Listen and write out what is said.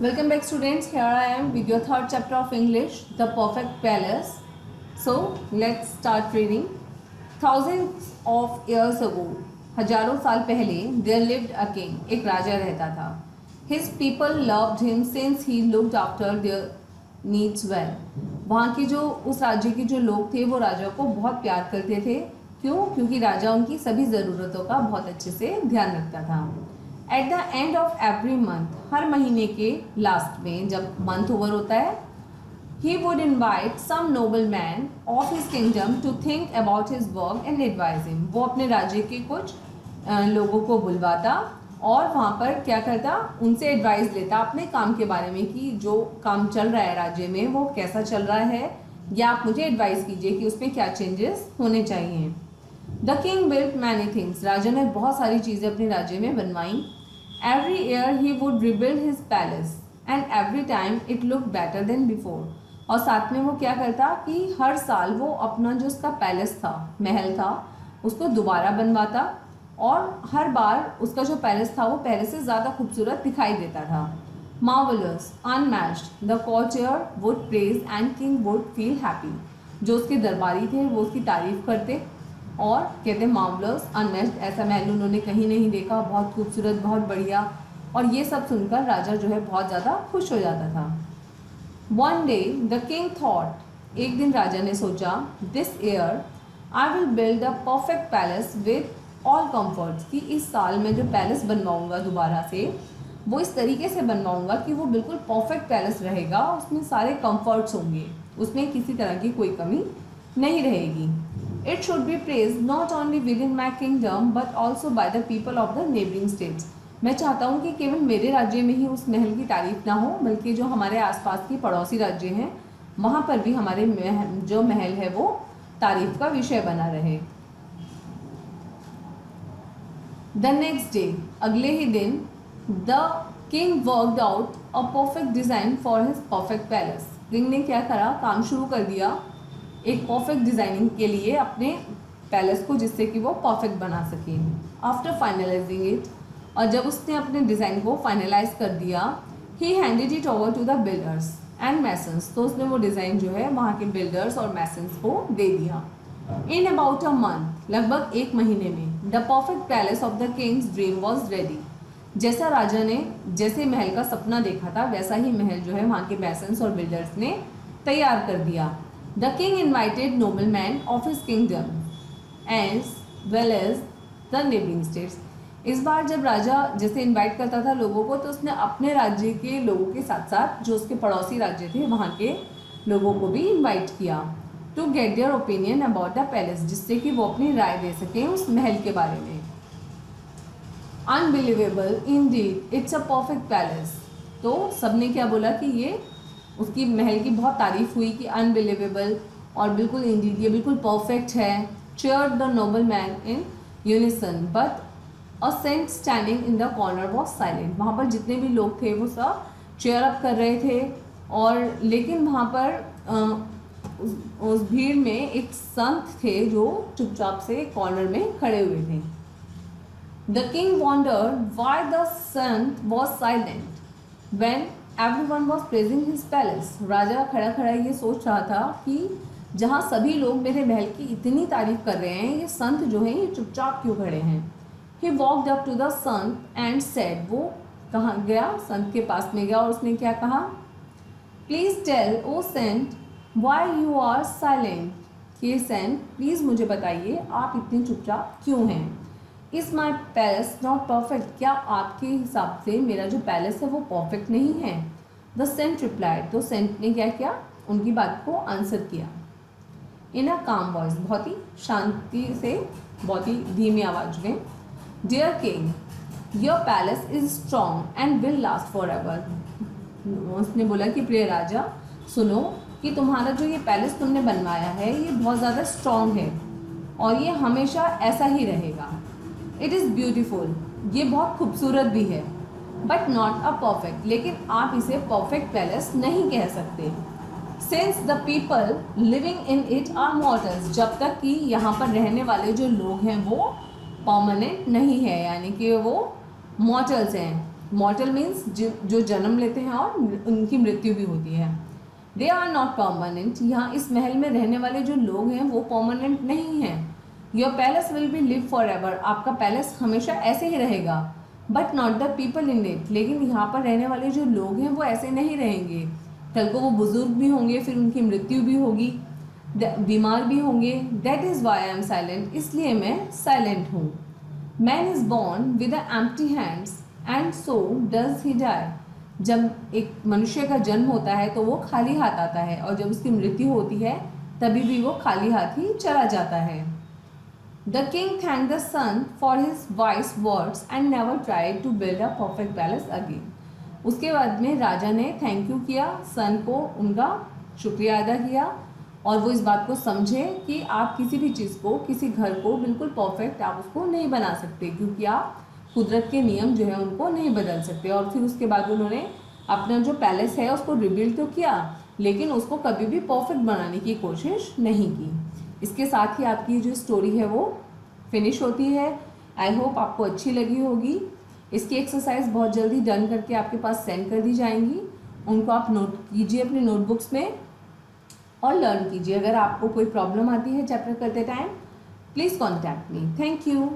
Welcome back students, here I am with your third chapter of English, The Perfect Palace. So let's start reading. Thousands of years ago, हजारों साल पहले, there lived a king, एक राजा रहता था. His people loved him since he looked after their needs well. वहाँ के जो उस राज्य के जो लोग थे वो राजा को बहुत प्यार करते थे. क्यों? क्योंकि राजा उनकी सभी ज़रूरतों का बहुत अच्छे से ध्यान रखता था. At the end of every month, हर महीने के लास्ट में जब मंथ ओवर होता है, he would invite some noble man of his kingdom to think about his work and advise him. वो अपने राज्य के कुछ लोगों को बुलवाता और वहाँ पर क्या करता, उनसे एडवाइस लेता अपने काम के बारे में कि जो काम चल रहा है राज्य में वो कैसा चल रहा है, या आप मुझे एडवाइस कीजिए कि उसमें क्या चेंजेस होने चाहिए. The king built many things. राजा ने बहुत सारी चीज़ें अपने राज्य में बनवाई. Every year he would rebuild his palace and every time it looked better than before. और साथ में वो क्या करता कि हर साल वो अपना जो उसका पैलेस था, महल था, उसको दोबारा बनवाता और हर बार उसका जो पैलेस था वो पहले से ज़्यादा खूबसूरत दिखाई देता था. Marvelous, unmatched, the courtier would praise and king would feel happy. जो उसके दरबारी थे वो उसकी तारीफ करते और कहते मार्वलस, अनमैच्ड, ऐसा महल उन्होंने कहीं नहीं देखा, बहुत खूबसूरत, बहुत बढ़िया. और ये सब सुनकर राजा जो है बहुत ज़्यादा खुश हो जाता था. One day the king thought, एक दिन राजा ने सोचा, this year I will build a perfect palace with all comforts. कि इस साल मैं जो पैलेस बनवाऊँगा दोबारा से वो इस तरीके से बनवाऊँगा कि वो बिल्कुल परफेक्ट पैलेस रहेगा, उसमें सारे कम्फर्ट्स होंगे, उसमें किसी तरह की कोई कमी नहीं रहेगी. It should be praised not only within my kingdom but also by the people of the neighboring states. मैं चाहता हूँ कि केवल मेरे राज्य में ही उस महल की तारीफ ना हो, बल्कि जो हमारे आसपास की पड़ोसी राज्य हैं वहाँ पर भी हमारे जो महल है वो तारीफ का विषय बना रहे. The next day, अगले ही दिन, the king worked out a perfect design for his perfect palace. King ने क्या करा, काम शुरू कर दिया एक परफेक्ट डिज़ाइनिंग के लिए अपने पैलेस को, जिससे कि वो परफेक्ट बना सके. आफ्टर फाइनलाइजिंग इट, और जब उसने अपने डिज़ाइन को फाइनलाइज कर दिया, he handed it over to the builders and masons. तो उसने वो डिज़ाइन जो है वहाँ के बिल्डर्स और मैसन्स को दे दिया. इन अबाउट अ मंथ, लगभग एक महीने में, the perfect palace of the Kings dream was ready. जैसा राजा ने जैसे महल का सपना देखा था वैसा ही महल जो है वहाँ के मैसन्स और बिल्डर्स ने तैयार कर दिया. The king invited noblemen of his kingdom as well as the neighboring states. इस बार जब राजा जैसे इनवाइट करता था लोगों को, तो उसने अपने राज्य के लोगों के साथ साथ जो उसके पड़ोसी राज्य थे वहाँ के लोगों को भी इनवाइट किया. To get their opinion about the palace, जिससे कि वो अपनी राय दे सकें उस महल के बारे में. Unbelievable Indeed, it's a perfect palace. तो सबने क्या बोला कि ये उसकी महल की बहुत तारीफ हुई कि अनबिलीवेबल और बिल्कुल इंडीड, ये बिल्कुल परफेक्ट है. Cheered the noble man in unison but a saint standing in the corner was silent. वहाँ पर जितने भी लोग थे वो सब चेयर अप कर रहे थे, और लेकिन वहाँ पर उस भीड़ में एक संत थे जो चुपचाप से कॉर्नर में खड़े हुए थे. The king wondered why the saint was silent when everyone was praising his palace. राजा खड़ा खड़ा ये सोच रहा था कि जहाँ सभी लोग मेरे महल की इतनी तारीफ कर रहे हैं, ये संत जो हैं ये चुपचाप क्यों खड़े हैं. He walked up to the Sant and said, वो कहाँ गया, संत के पास में गया और उसने क्या कहा, Please tell, O saint, why you are silent. ये संत प्लीज़ मुझे बताइए आप इतने चुपचाप क्यों हैं. Is my palace not perfect, क्या आपके हिसाब से मेरा जो पैलेस है वो परफेक्ट नहीं है. द सेंट रिप्लाइड, तो सेंट ने क्या किया, उनकी बात को आंसर किया. इन अ काम वॉइस, बहुत ही शांति से, बहुत ही धीमी आवाज़ में. Dear king, your palace is strong and will last forever. उसने बोला कि प्रिय राजा सुनो कि तुम्हारा जो ये पैलेस तुमने बनवाया है ये बहुत ज़्यादा स्ट्रॉन्ग है और ये हमेशा ऐसा ही रहेगा. इट इज़ ब्यूटिफुल, ये बहुत खूबसूरत भी है. बट नॉट अ परफेक्ट, लेकिन आप इसे परफेक्ट पैलेस नहीं कह सकते. Since the people living in it are mortals, जब तक कि यहाँ पर रहने वाले जो लोग हैं वो परमानेंट नहीं है, यानी कि वो मॉर्टल्स हैं. मॉर्टल मीन्स जो जन्म लेते हैं और उनकी मृत्यु भी होती है। दे आर नॉट परमानेंट, यहाँ इस महल में रहने वाले जो लोग हैं वो परमानेंट नहीं हैं। Your palace will be live for ever, आपका पैलेस हमेशा ऐसे ही रहेगा। But not the people in it, लेकिन यहाँ पर रहने वाले जो लोग हैं वो ऐसे नहीं रहेंगे। कल को वो बुजुर्ग भी होंगे, फिर उनकी मृत्यु भी होगी, बीमार भी होंगे। That is why I am silent, इसलिए मैं साइलेंट हूँ। Man is born with empty hands and so does he die, जब एक मनुष्य का जन्म होता है तो वो खाली हाथ आता है, और जब उसकी मृत्यु होती है तभी भी वो खाली हाथ ही चला जाता है। The king thank the son for his wise words and never tried to build a perfect palace again. उसके बाद में राजा ने थैंक यू किया, सन को उनका शुक्रिया अदा किया, और वो इस बात को समझे कि आप किसी भी चीज़ को, किसी घर को बिल्कुल परफेक्ट आप उसको नहीं बना सकते, क्योंकि आप कुदरत के नियम जो है उनको नहीं बदल सकते। और फिर उसके बाद उन्होंने अपना जो पैलेस है उसको रिबिल्ड तो किया, लेकिन उसको कभी भी परफेक्ट बनाने की कोशिश नहीं की। इसके साथ ही आपकी जो स्टोरी है वो फिनिश होती है। आई होप आपको अच्छी लगी होगी। इसकी एक्सरसाइज बहुत जल्दी डन करके आपके पास सेंड कर दी जाएंगी, उनको आप नोट कीजिए अपने नोटबुक्स में और लर्न कीजिए। अगर आपको कोई प्रॉब्लम आती है चैप्टर करते time, please contact me. Thank you.